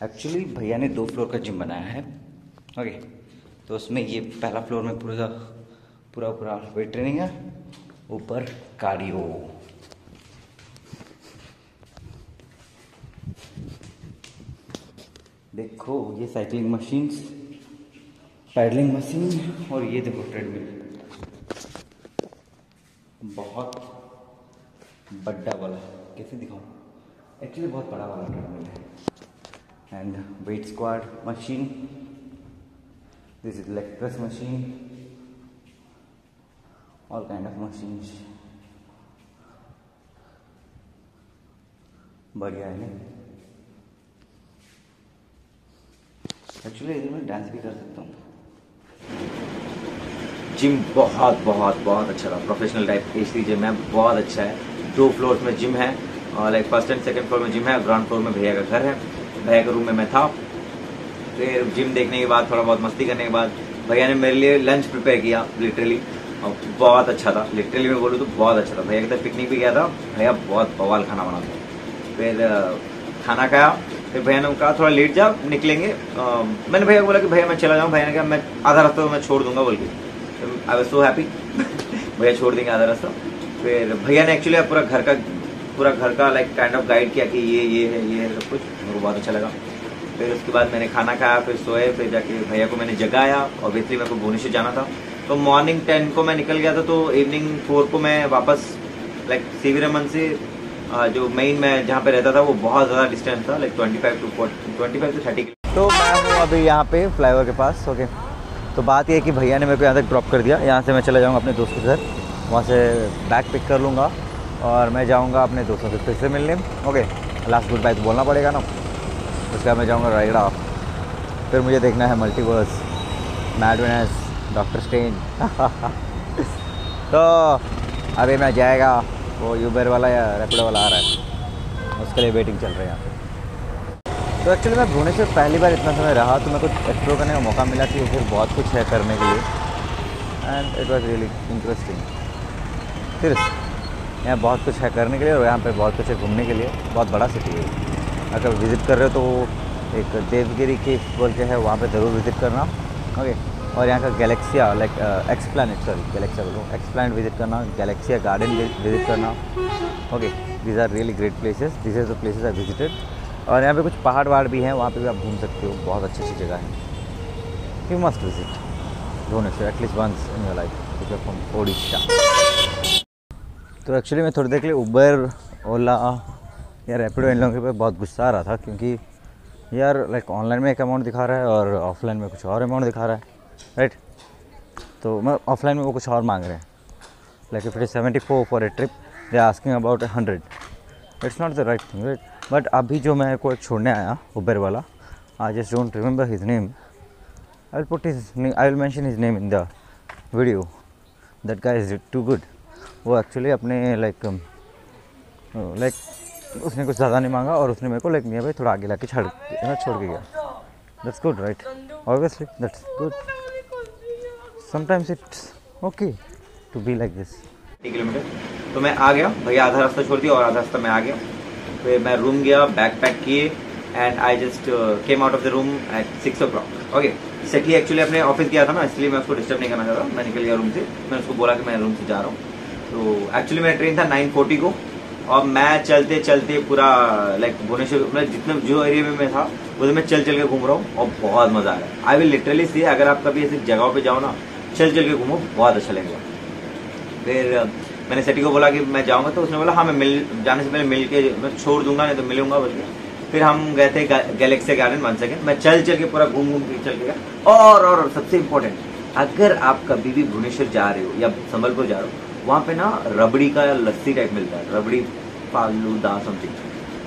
एक्चुअली भैया ने 2 फ्लोर का जिम बनाया है। ओके, तो उसमें ये पहला फ्लोर में पूरा वेट ट्रेनिंग है, ऊपर कार्डियो। देखो ये साइकिलिंग मशीन्स, पैडलिंग मशीन, और ये देखो ट्रेडमिल, बहुत बड़ा वाला। कैसे दिखाऊं, एक्चुअली बहुत बड़ा वाला ट्रेडमिल है। And weight squat machine, this is leg press machine, all kind of machines, बढ़िया है। एक्चुअली इधर मैं डांस भी कर सकता हूँ। जिम बहुत अच्छा था, प्रोफेशनल टाइप एसी जिम है, बहुत अच्छा है। 2 फ्लोर्स में जिम है, और like first and second floor में जिम है, ग्राउंड फ्लोर में भैया का घर है। भैया के रूम में मैं था। फिर जिम देखने के बाद, थोड़ा बहुत मस्ती करने के बाद, भैया ने मेरे लिए लंच प्रिपेयर किया लिटरली, और बहुत अच्छा था। लिटरली मैं बोलूँ तो बहुत अच्छा था। भैया के साथ पिकनिक भी गया था, भैया बहुत बवाल खाना बनाता है। फिर खाना खाया, फिर भैया ने कहा थोड़ा लेट जा, निकलेंगे। मैंने भैया को बोला कि भैया मैं चला जाऊँ। भैया ने कहा मैं आधा रास्ता तो मैं छोड़ दूंगा बोल के। आई वाज सो हैप्पी, भैया छोड़ देंगे आधा रास्ता। फिर भैया ने एक्चुअली पूरा घर का लाइक काइंड ऑफ गाइड किया कि ये है सब कुछ। मेरे को बहुत अच्छा लगा। फिर उसके बाद मैंने खाना खाया, फिर सोए, फिर जाके भैया को मैंने जगाया। ऑब्वियसली मेरे को भुवनेश्वर जाना था, तो मॉर्निंग 10 को मैं निकल गया था, तो इवनिंग 4 को मैं वापस लाइक सीवी रमन से जो मेन मैं जहाँ पे रहता था वो बहुत ज़्यादा डिस्टेंस था, लाइक 25 to 30 किलोमीटर। तो मैं हूँ अभी यहाँ पे फ्लाईओवर के पास। ओके, तो बात ये है कि भैया ने मेरे को यहाँ तक ड्रॉप कर दिया। यहाँ से मैं चला जाऊँगा अपने दोस्त के घर, वहाँ से बैग पिक कर लूँगा, और मैं जाऊँगा अपने दोस्तों से फिर से मिलने। ओके, लास्ट गुड बाय तो बोलना पड़ेगा ना। उसके बाद मैं जाऊँगा रायगढ़, फिर मुझे देखना है मल्टीवर्स, मैडनेस, डॉक्टर स्ट्रेंज। तो अभी मैं जाएगा, वो यूबर वाला या रैपिडो वाला आ रहा है, उसके लिए वेटिंग चल रही है यहाँ पे। तो एक्चुअली मैं भुवनेश्वर पहली बार इतना समय रहा, तो मेरे को एक्सप्लोर करने का मौका मिला कि फिर बहुत कुछ है करने के लिए, and it was really interesting. फिर यहाँ बहुत कुछ है करने के लिए, और यहाँ पे बहुत कुछ है घूमने के लिए। बहुत बड़ा सिटी है, अगर विज़िट कर रहे हो तो एक देवगिरी के बोल के है, वहाँ पे ज़रूर विज़िट करना। ओके, और यहाँ का गैलेक्सिया लाइक एक्सप्लैनेट विज़िट करना, गैलेक्सिया गार्डन विज़िट करना। Okay, these are really great places, this is the places I visited. और यहाँ पे कुछ पहाड़ वहाड़ भी हैं, वहाँ पे भी आप घूम सकते हो, बहुत अच्छी जगह है। You must visit Bhubaneswar at least once in your life if you are from Odisha. तो एक्चुअली मैं थोड़ी देर के लिए उबर, ओला या रैपिडो इन लोगों के पे बहुत गुस्सा आ रहा था, क्योंकि यार लाइक ऑनलाइन में एक अमाउंट दिखा रहा है और ऑफलाइन में कुछ और अमाउंट दिखा रहा है, राइट। तो मैं ऑफलाइन में वो कुछ और मांग रहे हैं, like if it is 74 for a trip, they are asking about 100। It's not the right thing, right. But अभी जो मैं को छोड़ने आया उबर वाला, I just don't remember his name, I will mention his name in the video. That guy is too good. वो actually अपने like उसने कुछ ज़्यादा नहीं मांगा और उसने मेरे को लाइक मियाँ भाई थोड़ा आगे लाके छोड़ के गया। That's good right, obviously that's good. Sometimes it's okay to be like this. 30 kilometre तो मैं आ गया, भैया आधा रास्ता छोड़ दिया और आधा रास्ता मैं आ गया। फिर मैं रूम गया, बैग पैक किए and I just came out of the room at 6 o'clock। Okay, Sethi actually अपने ऑफिस गया था ना, इसलिए मैं उसको डिस्टर्ब नहीं करना चाहता। मैं निकल गया रूम से, मैंने उसको बोला कि मैं रूम से जा रहा हूँ। तो एक्चुअली मेरा ट्रेन था 9:40 को और मैं चलते चलते पूरा लाइक भुवनेश्वर में जितने जो एरिया में मैं था उधर मैं चल के घूम रहा हूँ और बहुत मजा आ रहा है। आई विल लिटरली सी, अगर आप कभी ऐसी जगहों पे जाओ ना, चल के घूमो, बहुत अच्छा लगेगा। फिर मैंने सेठी को बोला कि मैं जाऊंगा, तो उसने बोला हाँ मैं जाने से पहले मिल के मैं छोड़ दूंगा, नहीं तो मिलूंगा बोल के। फिर हम गए थे गैलेक्सी गार्डन 1 सेकेंड, मैं चल के पूरा घूम के चल के गया। और सबसे इम्पोर्टेंट, अगर आप कभी भी भुवनेश्वर जा रहे हो या संबलपुर जा रहे हो, वहाँ पे ना रबड़ी का लस्सी टाइप मिलता है, रबड़ी फालूदा समथिंग,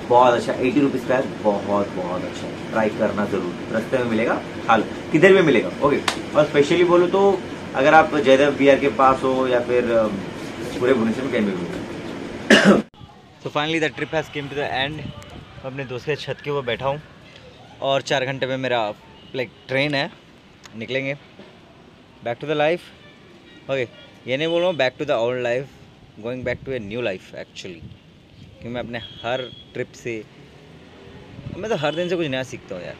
बहुत अच्छा, 80 रुपीज का है, बहुत बहुत अच्छा, ट्राई करना जरूर। रास्ते में मिलेगा, खा लो, किधर भी मिलेगा। ओके, और स्पेशली बोलूँ तो अगर आप जयदेव बिहार के पास हो या फिर पूरे भुवनेश्वर में कहीं भी मिलेगा। तो finally the trip has came to the end. अपने दोस्त के छत के ऊपर बैठा हूँ और 4 घंटे में मेरा लाइक ट्रेन है, निकलेंगे back to the life. Okay, ये नहीं बोल रहा हूँ back to the old life, going back to a new life actually. क्योंकि मैं अपने हर ट्रिप से, मैं तो हर दिन से कुछ नया सीखता हूँ यार।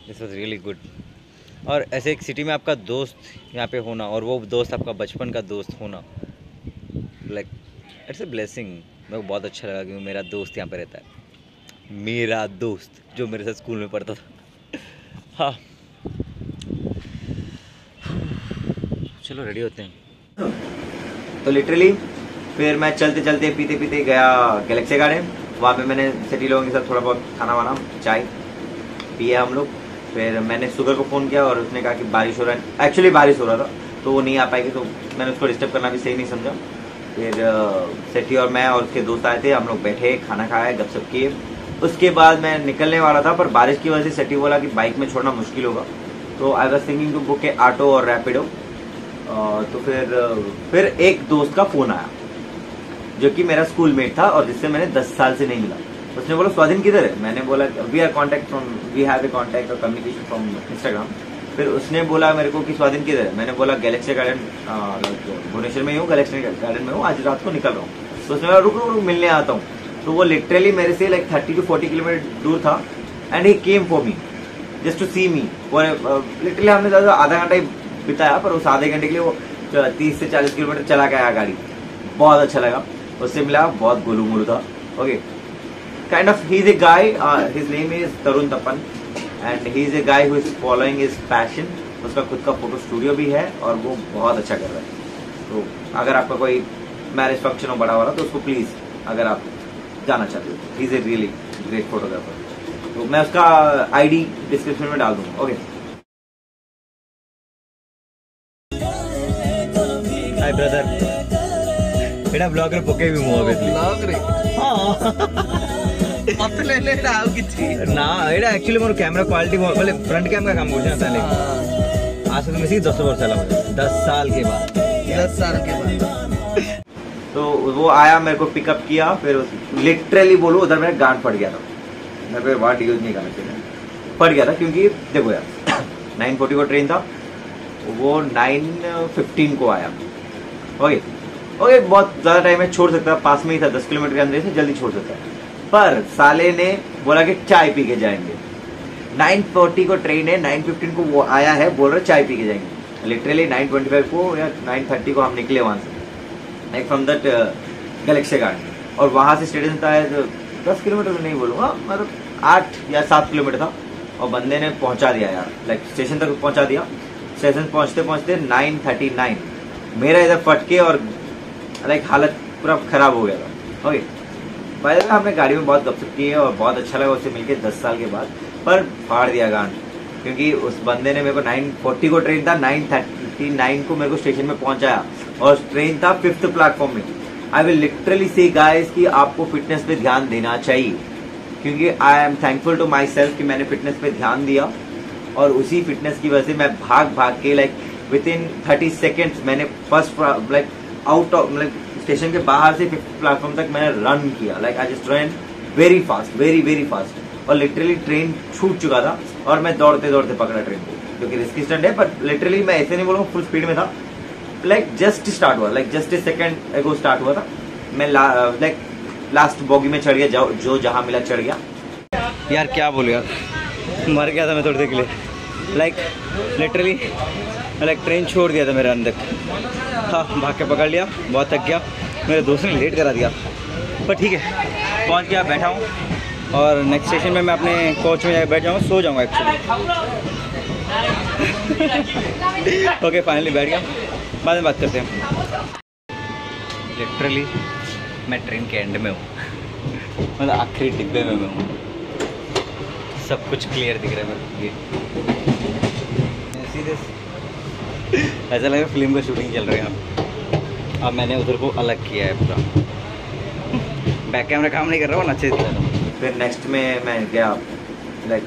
This was really good. और ऐसे एक सिटी में आपका दोस्त यहाँ पे होना और वो दोस्त आपका बचपन का दोस्त होना, लाइक इट्स ए ब्लेसिंग। मेरे को बहुत अच्छा लगा कि मेरा दोस्त यहाँ पे रहता है, मेरा दोस्त जो मेरे साथ स्कूल में पढ़ता था। हाँ, चलो रेडी होते हैं। तो लिटरली फिर मैं चलते चलते पीते पीते गया गैलेक्सी गार्डन। वहाँ पे मैंने सिटी लोगों के साथ थोड़ा बहुत खाना वाना, चाय पिया हम लोग। फिर मैंने सुगर को फ़ोन किया और उसने कहा कि बारिश हो रहा है, एक्चुअली बारिश हो रहा था तो वो नहीं आ पाएगी, तो मैंने उसको डिस्टर्ब करना भी सही नहीं समझा। फिर सेठी और मैं और उसके दोस्त आए थे, हम लोग बैठे, खाना खाया, गपशप किए। उसके बाद मैं निकलने वाला था, पर बारिश की वजह से सेठी बोला कि बाइक में छोड़ना मुश्किल होगा, तो I was thinking to book a auto और रैपिडो। तो फिर एक दोस्त का फ़ोन आया जो कि मेरा स्कूल मेट था और जिससे मैंने 10 साल से नहीं मिला। उसने बोला स्वाधीन किधर है? मैंने बोला वी हैव ए कॉन्टैक्ट और कम्युनिकेशन फ्रॉम इंस्टाग्राम। फिर उसने बोला मेरे को कि स्वाधीन किधर है? मैंने बोला गैलेक्सी गार्डन भुवनेश्वर में ही हूँ, गैलेक्सी गार्डन में हूँ, आज रात को निकल रहा हूँ। तो उसने बोला रुक मिलने आता हूँ। तो वो लिटरली मेरे से लाइक 30 to 40 किलोमीटर दूर था and he came for me just to see me. Literally हमने ज़्यादा आधा घंटा ही बिताया, पर उस आधे घंटे के लिए वो 30 से 40 किलोमीटर चला के आया गाड़ी। बहुत अच्छा लगा, उससे मिला, बहुत गोलू मोलू था। Okay, kind of he's a guy, his name is Tarun Tapan and he is a guy who is following his passion। उसका खुद का फोटो स्टूडियो भी है और वो बहुत अच्छा कर रहा है। तो अगर आपका कोई मैरिज फंक्शन हो बड़ा वाला तो उसको प्लीज, अगर आप जाना चाहते हो, he is a really great photographer. तो मैं उसका आईडी डिस्क्रिप्शन में डाल दूंगा। ओके, हाय ब्रदर, एटा ब्लॉगर पके भी मु ऑब्वियसली ब्लॉग रे मत ले ले राव किछि ना, एटा एक्चुअली मोर कैमरा क्वालिटी बोले फ्रंट कैम का काम करछ ना ताले। आज तो मिसी 10 वर्ष चला, 10 साल के बाद 10 साल के बाद। तो वो आया, मेरे को पिकअप किया। फिर लिटरली बोलूं उधर मेरा गांड फट गया था। मेरे को वर्ड यूज नहीं करना चाहिए, फट गया था। क्योंकि देखो यार 9:40 को ट्रेन था, वो 9:15 को आया। ओके, बहुत ज्यादा टाइम है, छोड़ सकता, पास में ही था, 10 किलोमीटर के अंदर से जल्दी छोड़ सकता। पर साले ने बोला कि चाय पी के जाएंगे। 9:40 को ट्रेन है, 9:15 को वो आया है, बोल रहे चाय पी के जाएंगे। लिटरली 9:25 को या 9:30 को हम निकले वहां से, like from that Galaxy garden. और वहां से स्टेशन था 10 किलोमीटर तो नहीं बोलूंगा, मतलब 8 या 7 किलोमीटर था। और बंदे ने पहुंचा दिया यार, लाइक स्टेशन तक पहुंचा दिया। स्टेशन पहुंचते पहुंचते 9:39 मेरा इधर फटके और लाइक हालत पूरा खराब हो गया था। ओके, पहले हमने गाड़ी में बहुत गपशप की है और बहुत अच्छा लगा उससे मिलके 10 साल के बाद। पर फाड़ दिया गांड, क्योंकि उस बंदे ने मेरे को 9:40 को ट्रेन था, 9:39 को मेरे को स्टेशन में पहुंचाया और ट्रेन था 5th प्लेटफॉर्म में। I will literally say guys कि आपको फिटनेस पे ध्यान देना चाहिए, क्योंकि I am thankful to myself कि मैंने फिटनेस पे ध्यान दिया और उसी फिटनेस की वजह से मैं भाग भाग के लाइक विद इन 30 सेकेंड्स मैंने first like out of like station के बाहर से 5th प्लेटफॉर्म तक मैंने रन किया। Like I just run very fast, very very fast. और लिटरली ट्रेन छूट चुका था और मैं दौड़ते दौड़ते पकड़ा ट्रेन को, जो कि रिस्की स्टंट है, पर लिटरली मैं ऐसे नहीं बोलूँगा फुल स्पीड में था। लाइक जस्ट स्टार्ट हुआ, लाइक जस्ट ए सेकेंड एगो स्टार्ट हुआ था। मैं लाइक लास्ट बॉगी में चढ़ गया, जो जहां मिला चढ़ गया। यार क्या बोलूं यार, मर गया था मैं थोड़ी देर के लिए। लाइक लिटरली लाइक ट्रेन छोड़ दिया था मेरे अंदर। हाँ, भाग के पकड़ लिया, बहुत थक गया। मेरे दोस्त ने लेट करा दिया, पर ठीक है, पहुंच गया, बैठा हूँ। और नेक्स्ट स्टेशन में मैं अपने कोच में जाकर बैठ जाऊँगा, सो जाऊँगा एक्चुअली। ओके, फाइनली बैठ गया, बाद में बात करते हैं। लिटरली मैं ट्रेन के एंड में हूँ, मतलब आखिरी डिब्बे में मैं हूँ। सब कुछ क्लियर दिख रहा है मेरे को। ऐसा लगा फिल्म का शूटिंग चल रही है। अब मैंने उधर को अलग किया है पूरा, बैक कैमरा काम नहीं कर रहा, वो अच्छे से। फिर नेक्स्ट में मैं गया, लाइक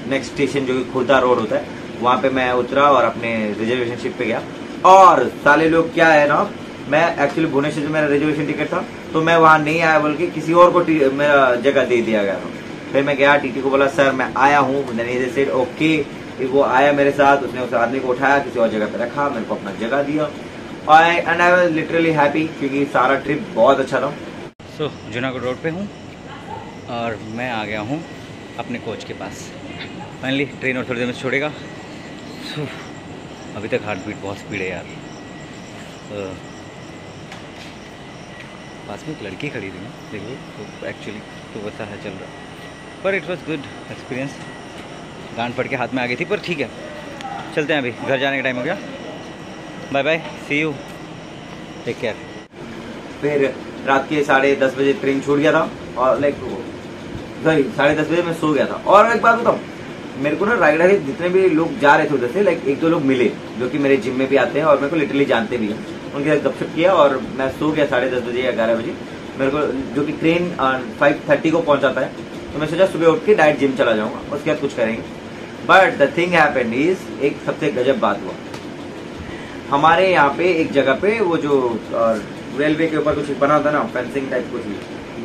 नेक्स्ट स्टेशन जो कि खुर्दा रोड होता है, वहाँ पे मैं उतरा और अपने रिजर्वेशन शिप पे गया। और साले लोग क्या है ना, मैं एक्चुअली भुवनेश्वर से मेरा रिजर्वेशन टिकट था, तो मैं वहाँ नहीं आया, बल्कि किसी और को मेरा जगह दे दिया गया था। फिर मैं गया, टीटी को बोला सर मैं आया हूँ, सेड ओके। वो आया मेरे साथ, उसने उस आदमी को उठाया, किसी और जगह पे रखा, मेरे को अपना जगह दिया। And I was literally happy, क्योंकि सारा ट्रिप बहुत अच्छा था। सो जूनागढ़ रोड पे हूँ और मैं आ गया हूँ अपने कोच के पास। फाइनली ट्रेन और थोड़ी देर में छोड़ेगा। अभी तक हार्ट बीट बहुत स्पीड है यार। पास में एक लड़की खड़ी थी ना, देखिए, तो एक्चुअली तो वैसा है चल रहा, पर इट वॉज गुड एक्सपीरियंस। गांड पड़ के हाथ में आ गई थी, पर ठीक है, चलते हैं, अभी घर जाने का टाइम हो गया। Bye bye, see you, take care. फिर रात के 10:30 बजे ट्रेन छूट गया था, और लाइक सॉरी 10:30 बजे मैं सो गया था। और एक बात बताऊँ, मेरे को ना रायगढ़ के जितने भी लोग जा रहे थे उधर से, लाइक 1-2 लोग मिले जो कि मेरे जिम में भी आते हैं और मेरे को लिटरली जानते भी हैं। उनके साथ गपशप किया और मैं सो गया 10:30 बजे या 11 बजे। मेरे को जो कि ट्रेन 5:30 को पहुंचाता है, तो मैं सोचा सुबह उठ के डायरेक्ट जिम चला जाऊंगा, उसके बाद कुछ करेंगे। But the thing happened is, एक सबसे गजब बात हुआ। हमारे यहाँ पे एक जगह पे वो जो रेलवे के ऊपर कुछ बना होता है ना, फेंसिंग टाइप कुछ,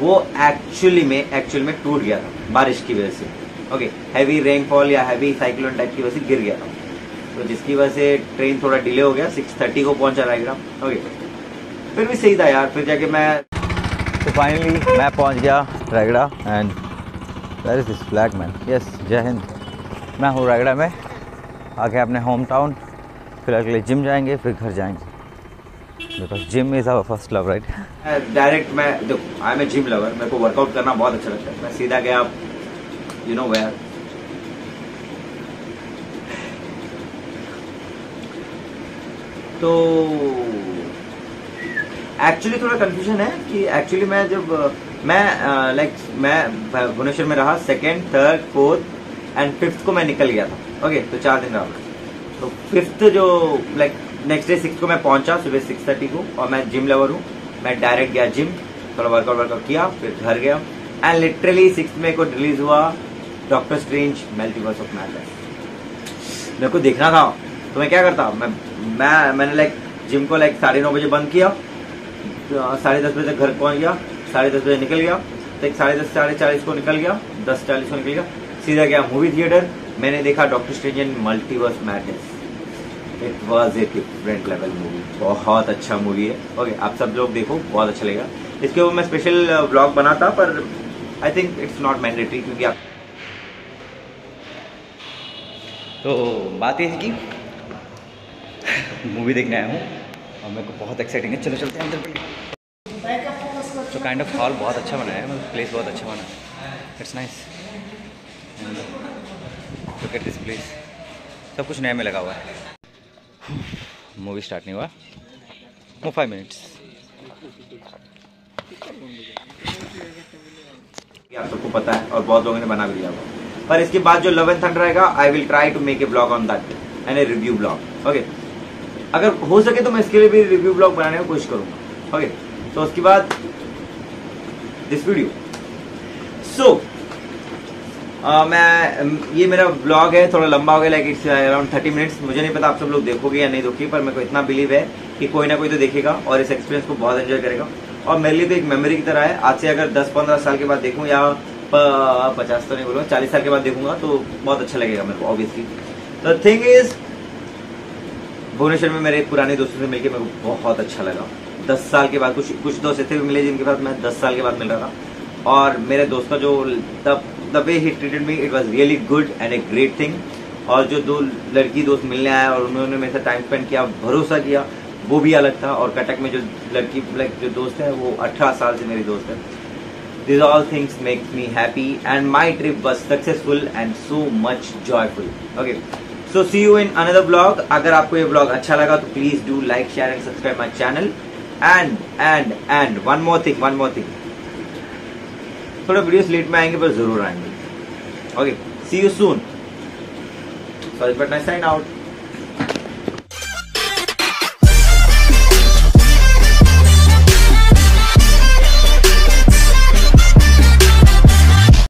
वो एक्चुअली में टूट गया था बारिश की वजह से। ओके, हैवी रेनफॉल या हैवी साइक्लोन टाइप की वजह से गिर गया था, तो जिसकी वजह से ट्रेन थोड़ा डिले हो गया, 6:30 को पहुंचा रायगढ़। ओके, फिर भी सही था यार। फिर जाके मैं तो फाइनली मैं पहुंच गया Raigarh. And where is this black man? Yes, जय हिंद। मैं हूँ रायगढ़ में, आगे अपने होम टाउन। फिर अगले जिम जाएंगे, फिर घर जाएंगे, because gym is our first love, right? Direct मैं देखो, I am a gym lover, मेरे को वर्कआउट करना बहुत अच्छा लगता है। मैं सीधा गया, यू नो वेयर, तो एक्चुअली थोड़ा कंफ्यूजन है कि एक्चुअली मैं जब मैं भुवनेश्वर में रहा 2nd, 3rd, 4th and 5th को मैं निकल गया था। ओके, तो 4 दिन रहा। तो 5th जो लाइक नेक्स्ट डे 6th को मैं पहुंचा सुबह 6:30 को, और मैं जिम लवर हूँ। मैं डायरेक्ट गया जिम, थोड़ा वर्कआउट किया, फिर घर गया। एंड लिटरली 6th में को रिलीज हुआ doctor strange multiverse of madness. मेरे को देखना था, तो मैं क्या करता, मैंने लाइक जिम को लाइक 9:30 बजे बंद किया, 10:30 बजे तक घर पहुंच गया, 10:30 बजे निकल गया, तो 10:30 10:40 को निकल गया, 10:40 को निकल गया, सीधा गया मूवी थिएटर। मैंने देखा doctor strange in multiverse madness. It was a different level movie, बहुत अच्छा मूवी है। ओके, आप सब लोग देखो, बहुत अच्छा लगेगा। इसके ऊपर मैं स्पेशल ब्लॉग बनाता, पर I think it's not mandatory, क्योंकि आप तो बात यह है कि मूवी देखने आया हूँ और मेरे को बहुत एक्साइटिंग है। चलो चलते हैं अंदर। तो काइंड ऑफ हॉल बहुत अच्छा बना है, मतलब प्लेस बहुत अच्छा बना है। It's nice, look at this place. सब कुछ नया में लगा हुआ है। मूवी स्टार्ट नहीं हुआ, वो 5 मिनट्स। आप सबको पता है और बहुत लोगों ने बना भी लिया होगा, पर इसके बाद जो लव एंड थंडर रहेगा, I will try to make a vlog on that and a review vlog. Okay, अगर हो सके तो मैं इसके लिए भी रिव्यू ब्लॉग बनाने की कोशिश करूंगा। ओके, तो उसके बाद दिस वीडियो। सो ये मेरा ब्लॉग है, थोड़ा लंबा हो गया, लाइक इट्स अराउंड 30 मिनट्स। मुझे नहीं पता आप सब लोग देखोगे या नहीं देखोगे, पर मेरे को इतना बिलीव है कि कोई ना कोई तो देखेगा और इस एक्सपीरियंस को बहुत एंजॉय करेगा। और मेरे लिए तो एक मेमोरी की तरह है। आज से अगर 10-15 साल के बाद देखूँ या 50 तो नहीं बोलूँगा, 40 साल के बाद देखूंगा तो बहुत अच्छा लगेगा मेरे को obviously. The thing is, Bhubaneswar में मेरे पुराने दोस्तों से मिलकर मेरे को बहुत अच्छा लगा। 10 साल के बाद कुछ दोस्त ऐसे भी मिले जिनके पास मैं 10 साल के बाद मिल रहा था, और मेरे दोस्त का जो the way he treated me, it was really good and a great thing. और जो 2 लड़की दोस्त मिलने आए और उन्होंने मेरे साथ टाइम स्पेंड किया, भरोसा किया, वो भी अलग था। और कटक में जो लड़की जो दोस्त है वो 18 साल से मेरी दोस्त है। These all things make me happy and my trip was successful and so much joyful. Okay, so see you in another vlog. अगर आपको ये vlog अच्छा लगा तो please do like, share and subscribe my channel. And one more thing. थोड़ा videos late में आएंगे पर जरूर आएंगे. Okay, see you soon. Sorry but I sign out.